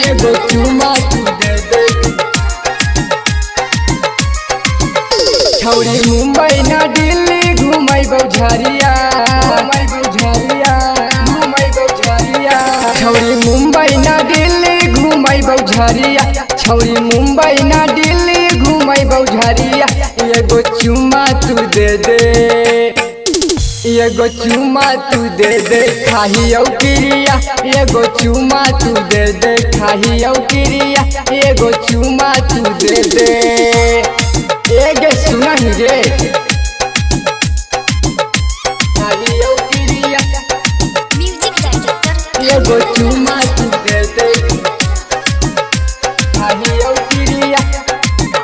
एगो चुमा तू दे दे। छौरी मुंबई ना दिल्ली घुमैबौ झरिया, छौरी मुंबई ना दिल्ली घुमैबौ झरिया, छौरी मुंबई ना दिल्ली घुमैबौ झरिया। एगो चुमा तू दे दे, एगो चुमा तू दे दे खाही औकिरिया, एगो चुमा तू दे दे खाही औकिरिया, एगो चुमा तू दे दे। एगे सुनहि रे खाही औकिरिया, म्यूजिक डायरेक्टर एगो चुमा तू दे दे खाही औकिरिया।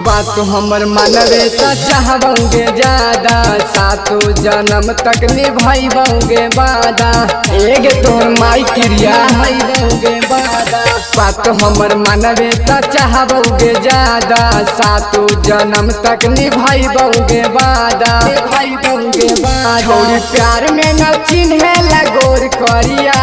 बात तो हमर मनवे त चाहबोगे ज्यादा, सातो जन्म तक निभाइबोगे वादा, एगे तोहर माई क्रिया निभाइबोगे वादा। बात तो हमर मनवे त चाहबोगे ज्यादा, सातो जन्म तक निभाइबोगे वादा, निभाइबोगे वादा। छौरी प्यार में न चिन्हे ला गोर करिया,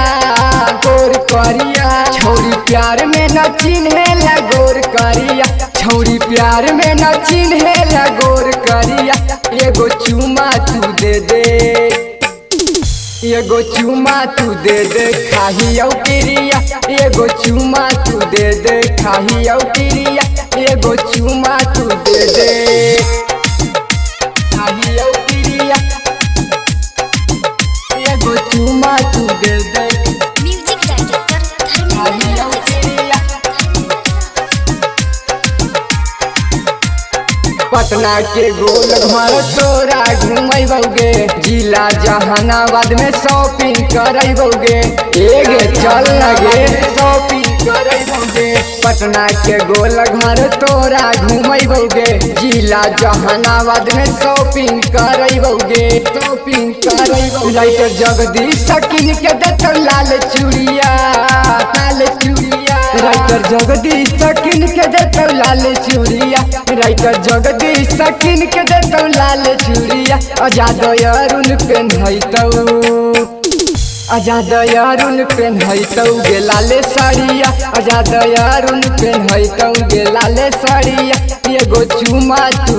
गोर करिया। छौरी प्यार में न चिन्हे ला गोर करिया, छौरी प्यार में न चिन्हे ला गोर करिया। एगो चुमा तू दे दे, एगो चुमा तू दे दे खाही औकिरिया, एगो चुमा तू दे दे खाही औकिरिया, एगो चुमा तू दे दे खाही औकिरिया, एगो चुमा तू दे दे म्यूजिक डायरेक्टर खाही औकिरिया। पटना के गोल घर तोरा घुमैबोगे, जिला जहानाबाद में शॉपिंग करैबोगे, एगे चल लगे शॉपिंग करैबोगे। पटना के गोल घर तोरा घुमैबोगे, जिला जहानाबाद में शॉपिंग करैबोगे, शॉपिंग करैबोगे। राइटर जगदीश किन के देतौ लाल चूड़िया, लाल चूड़िया। राइटर जगदीश किन के देतौ लाल चूड़िया, राइटर जगदीश किन के देतौ लाल चूड़िया। आजाद अरुण पेन्हैतौ, आजाद अरुण पेन्हैतौ गे लाले साड़िया, आजाद अरुण पेन्हैतौ गे लाले साड़िया। एगो चुमा तू